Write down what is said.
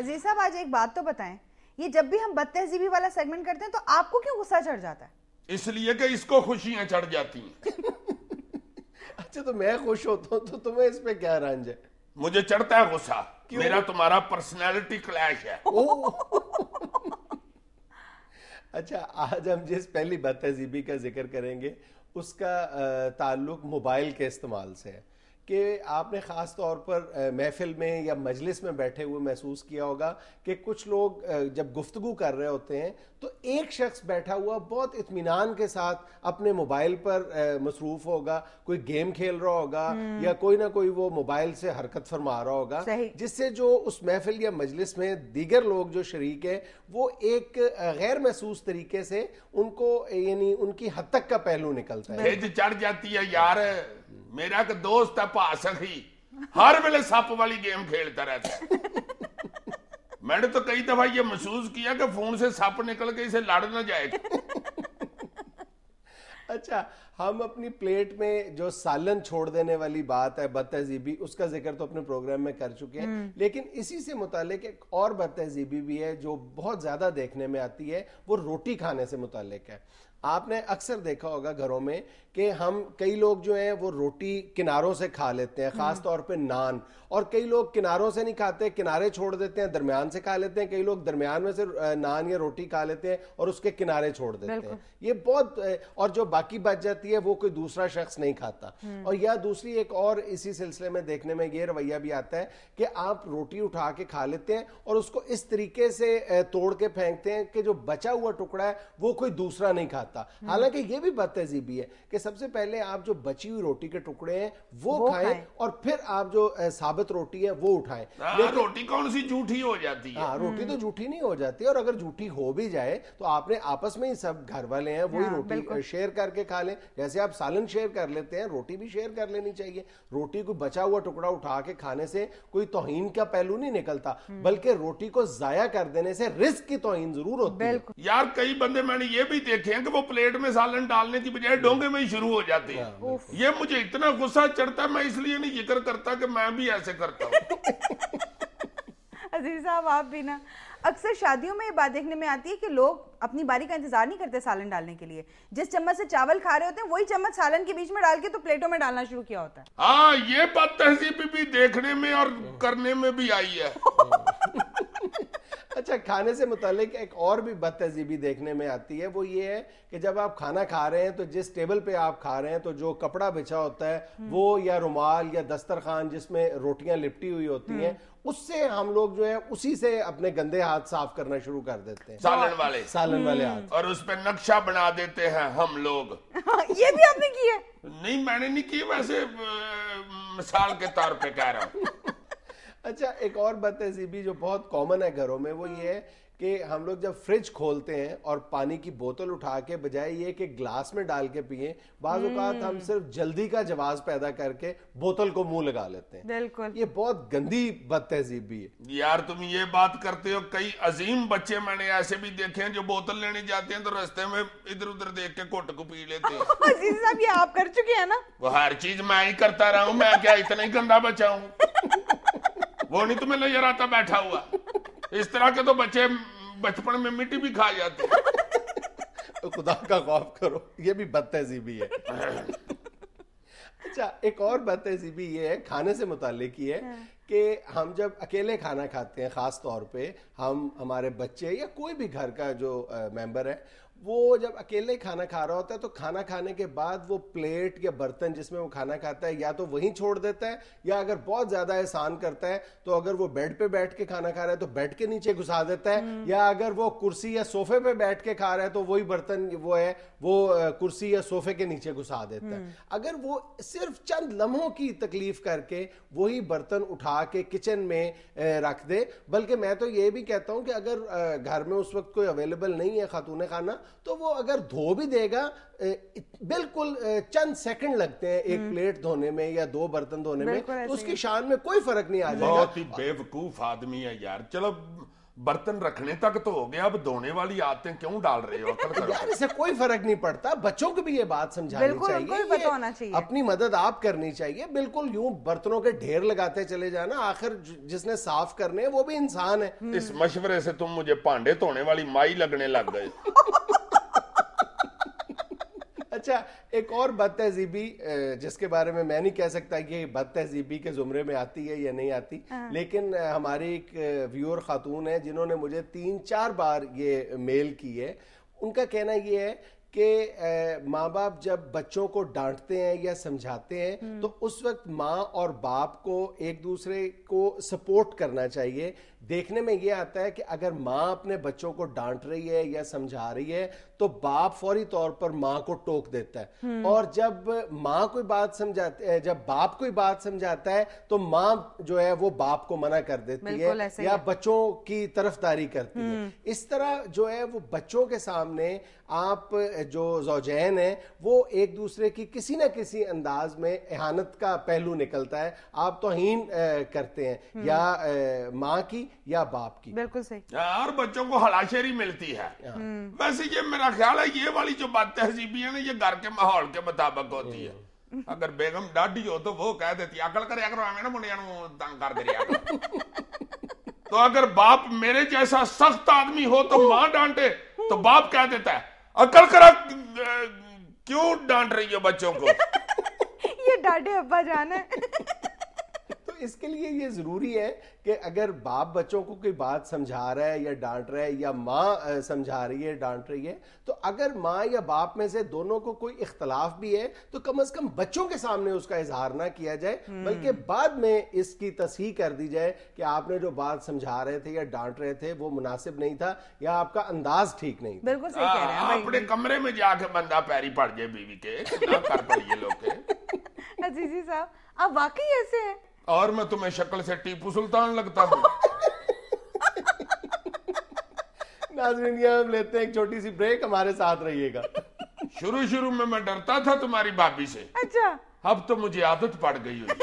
عزیز صاحب آج ایک بات تو بتائیں, یہ جب بھی ہم بد تہذیبی والا سیگمنٹ کرتے ہیں تو آپ کو کیوں غصہ چڑھ جاتا ہے؟ اس لیے کہ اس کو خوشیاں چڑھ جاتی ہیں. اچھا تو میں خوش ہوتا ہوں تو تمہیں اس پہ کیا رنج ہے؟ مجھے چڑھتا ہے غصہ, میرا تمہارا پرسنالٹی کلیش ہے. اچھا آج ہم جس پہلی بد تہذیبی کا ذکر کریں گے اس کا تعلق موبائل کے استعمال سے ہے کہ آپ نے خاص طور پر محفل میں یا مجلس میں بیٹھے ہوئے محسوس کیا ہوگا کہ کچھ لوگ جب گفتگو کر رہے ہوتے ہیں تو ایک شخص بیٹھا ہوا بہت اطمینان کے ساتھ اپنے موبائل پر مصروف ہوگا, کوئی گیم کھیل رہا ہوگا یا کوئی نہ کوئی وہ موبائل سے حرکت فرما رہا ہوگا, جس سے جو اس محفل یا مجلس میں دیگر لوگ جو شریک ہیں وہ ایک غیر محسوس طریقے سے ان کو یعنی ان کی حد تک کا پہلو نکلتا ہے. بھیج چڑھ جاتی ہے یار. میرا ایک دوست ہے پا سخی, ہر ویلے سپ والی گیم کھیلتا رہتا ہے. میں نے تو کئی دفعہ یہ محسوس کیا کہ فون سے سپ نکل کے اسے لڑ نہ جائے. اچھا ہم اپنی پلیٹ میں جو سالن چھوڑ دینے والی بات ہے بد تہذیبی, اس کا ذکر تو اپنے پروگرام میں کر چکے ہیں, لیکن اسی سے متعلق ایک اور بد تہذیبی بھی ہے جو بہت زیادہ دیکھنے میں آتی ہے, وہ روٹی کھانے سے متعلق ہے. آپ نے اکثر دیکھا ہوگا گھروں میں کہ ہم کئی لوگ جو ہیں وہ روٹی کناروں سے کھا لیتے ہیں, خاص طور پہ نان, اور کئی لوگ کناروں سے نہیں کھاتے, کنارے چھوڑ دیتے ہیں, درمیان سے کھا لیتے ہیں, کئی لوگ درمیان میں سے نان یا روٹی کھا لیتے ہیں اور اس کے کنارے چھوڑ دیتے ہیں. یہ بہت, اور جو باقی بچ جاتی ہے وہ کوئی دوسرا شخص نہیں کھاتا. اور یا دوسری ایک اور اسی سلسلے میں دیکھنے میں یہ رویہ بھی آتا ہے کہ آپ روٹی اٹھا کے کھا لیتے ہیں اور اس کو اس طریقے سے توڑ کے پھینکتے ہیں کہ جو بچا ہوا ٹکڑا ہے وہ کوئی دوسرا نہیں کھاتا. حالانکہ یہ بھی بد تہذیبی ہے کہ سب سے پہلے آپ جو بچی ہوئی روٹی کے ٹکڑے ہیں وہ کھائیں اور پھر آپ جو ثابت روٹی ہے وہ اٹھائیں. روٹی کون سی جھوٹی ہو جاتی ہے؟ ہاں روٹی تو جھوٹی نہیں ہو جاتی, اور اگر جھوٹی ہو بھی جائے تو آپ نے آپس میں ہی سب گھر والے ہیں وہی روٹی شیئر کر کے کھا لیں. جیسے آپ سالن شیئر کر لیتے ہیں روٹی بھی شیئر کر لینی چاہیے. روٹی کو بچا ہوا ٹکڑا اٹھا کے کھانے سے کوئی توہین کا پہلو نہیں نکلتا, بلکہ روٹی کو ضائع کر دینے سے رزق کی توہین ضرور ہوتی ہے. یار کئی بندے میں نے یہ بھی دیکھے ہیں کہ وہ پلیٹ میں سالن ڈالنے کی بجائے ڈونگے میں ہی شروع ہو جاتے ہیں. یہ مجھے اتنا غصہ چڑھتا ہے, میں اس لیے نہیں ذکر کرتا کہ میں بھی ایسے کرتا ہوں. عزیز صاحب آپ بھی نا, اکثر شادیوں میں یہ بات دیکھنے میں آتی ہے کہ لوگ اپنی باری کا انتظار نہیں کرتے سالن ڈالنے کے لیے, جس چمچ سے چاول کھا رہے ہوتے ہیں وہی چمچ سالن کے بیچ میں ڈال کے تو پلیٹوں میں ڈالنا شروع کیا ہوتا ہے. ہاں یہ بد تہذیبی بھی دیکھنے میں اور کرنے میں بھی آئی ہے. اچھا کھانے سے متعلق ایک اور بھی بد تہذیبی دیکھنے میں آتی ہے, وہ یہ ہے کہ جب آپ کھانا کھا رہے ہیں تو جس ٹیبل پہ آپ کھا رہے ہیں تو جو کپڑا بچھا ہوتا ہے وہ یا رومال یا دسترخوان جس میں روٹیاں لپٹی ہوئی ہوتی ہیں, اس سے ہم لوگ جو ہے اسی سے اپنے گندے ہاتھ صاف کرنا شروع کر دیتے ہیں, سالن والے ہاتھ, اور اس پہ نقشہ بنا دیتے ہیں ہم لوگ. یہ بھی آپ نے کی ہے؟ نہیں میں نے نہیں کی, ویسے مثال کے طور پہ کہہ رہا ہوں. اچھا ایک اور بد تہذیبی جو بہت کامن ہے گھروں میں وہ یہ ہے کہ ہم لوگ جب فریج کھولتے ہیں اور پانی کی بوتل اٹھا کے بجائے یہ کہ گلاس میں ڈال کے پئیں, بعض اوقات ہم صرف جلدی کا جواز پیدا کر کے بوتل کو منہ لگا لیتے ہیں. بالکل یہ بہت گندی بد تہذیبی ہے. یار تم یہ بات کرتے ہو, کئی عظیم بچے میں نے ایسے بھی دیکھے ہیں جو بوتل لینے جاتے ہیں تو رستے میں ادھر ادھر دیکھ کے گھٹ کو پی لیتے ہیں. عزیز صاحب یہ آپ کر چکے ہیں نا؟ وہ ہر چیز میں ہی کرتا رہا ہوں, میں کیا اتنا ہی گندا بچا ہوں؟ وہ نہیں تمہیں نظر آتا بیٹھا ہوا؟ اس طرح کے تو بچے بچپن میں مٹی بھی کھا جاتے ہیں. خدا کا خوف کرو, یہ بھی بد تہذیبی ہے. اچھا ایک اور بد تہذیبی یہ ہے کھانے سے متعلق یہ ہے کہ ہم جب اکیلے کھانا کھاتے ہیں, خاص طور پہ ہمارے بچے یا کوئی بھی گھر کا جو ممبر ہے وہ جب اکیلے کھانا کھا رہا ہوتا ہے تو کھانا کھانے کے بعد وہ پلیٹ یا برتن جس میں وہ کھانا کھاتا ہے یا تو وہیں چھوڑ دیتا ہے, یا اگر بہت زیادہ احسان کرتا ہے تو اگر وہ بیڈ پہ بیٹھ کے کھانا کھا رہا ہے تو بیڈ کے نیچے گھسا دیتا ہے, یا اگر وہ کرسی یا صوفے پہ بیٹھ کے کھا رہا ہے تو وہی برتن وہ ہے وہ کرسی یا صوفے کے نیچے گھسا دیتا ہے. اگر وہ صرف چند لمحوں کی تکلیف کر کے وہی برتن اٹھا کے کچن میں رکھ دے, بلکہ میں تو یہ بھی کہتا ہوں کہ اگر گھر میں اس وقت کوئی اویلیبل نہیں ہے خاتون خانہ تو وہ اگر دھو بھی دے گا, بالکل چند سیکنڈ لگتے ہیں ایک پلیٹ دھونے میں یا دو برتن دھونے میں, تو اس کی شان میں کوئی فرق نہیں آ جائے گا. بہت ہی بے وقوف آدمی ہے یار. چلو برتن رکھنے تک تو ہو گیا, اب دھونے والی عادتیں کیوں ڈال رہے ہو؟ عقل کرو. یار اسے کوئی فرق نہیں پڑتا, بچوں کو بھی یہ بات سمجھانی بالکل، ان کو بھی پتہ ہونا چاہیے. اپنی مدد آپ کرنی چاہیے. بالکل یوں برتنوں کے ڈھیر لگاتے چلے جانا, آخر جس نے صاف کرنے ہیں وہ بھی انسان ہے. اس مشورے سے تم مجھے پانڈے دھونے والی مائی لگنے لگ گئے. اچھا, ایک اور بد تہذیبی جس کے بارے میں نہیں کہہ سکتا کہ بد تہذیبی کے زمرے میں آتی ہے یا نہیں آتی, لیکن ہماری ایک ویور خاتون ہے جنہوں نے مجھے 3-4 بار یہ میل کی ہے. ان کا کہنا یہ ہے کہ ماں باپ جب بچوں کو ڈانٹتے ہیں یا سمجھاتے ہیں تو اس وقت ماں اور باپ کو ایک دوسرے کو سپورٹ کرنا چاہیے. دیکھنے میں یہ آتا ہے کہ اگر ماں اپنے بچوں کو ڈانٹ رہی ہے یا سمجھا رہی ہے تو باپ فوری طور پر ماں کو ٹوک دیتا ہے, اور جب ماں کوئی بات سمجھاتی ہے, جب باپ کوئی بات سمجھاتا ہے تو ماں جو ہے وہ باپ کو منع کر دیتی ہے یا بچوں کی طرفداری کرتی ہے. اس طرح جو ہے وہ بچوں کے سامنے آپ جو زوجین ہیں وہ ایک دوسرے کی کسی نہ کسی انداز میں اہانت کا پہلو نکلتا ہے. آپ توہین کرتے ہیں یا ماں کی یا باپ کی. بالکل صحیح. اور بچوں کو ہلاشیری ملتی ہے. ویسے یہ میرا خیال ہے یہ والی جو بد تہذیبی ہے نا یہ گھر کے ماحول کے مطابق ہوتی ہے. اگر بیگم ڈاڈی ہو تو وہ کہہ دیتی عقل کریا کرو, ہمیں نا منڈیا نو تنگ کر دیا کرو. تو اگر باپ میرے جیسا سخت آدمی ہو تو ماں ڈانٹے تو باپ کہہ دیتا ہے عقل کرا کیوں ڈانٹ رہی ہو بچوں کو. یہ ڈاڈے ابا جان ہے. تو اس کے لیے یہ ضروری ہے کہ اگر باپ بچوں کو کوئی بات سمجھا رہا ہے یا ڈانٹ رہا ہے یا ماں سمجھا رہی ہے ڈانٹ رہی ہے, تو اگر ماں یا باپ میں سے دونوں کو کوئی اختلاف بھی ہے تو کم از کم بچوں کے سامنے اس کا اظہار نہ کیا جائے, بلکہ بعد میں اس کی تصحیح کر دی جائے کہ آپ نے جو بات سمجھا رہے تھے یا ڈانٹ رہے تھے وہ مناسب نہیں تھا یا آپ کا انداز ٹھیک نہیں تھا. بالکل صحیح کہہ رہے ہیں. اپنے کمرے میں جا کے بندہ پیری پڑ جائے بیوی کے, نہ کر پڑیے لوگ کے. عزیزی صاحب آپ واقعی ایسے ہیں؟ اور میں تمہیں شکل سے ٹیپو سلطان لگتا ہوں. ناظرین یہ ہم لیتے ہیں ایک چھوٹی سی بریک, ہمارے ساتھ رہیے گا. شروع میں ڈرتا تھا تمہاری بھابھی سے, اچھا اب تو مجھے عادت پڑ گئی ہوئی.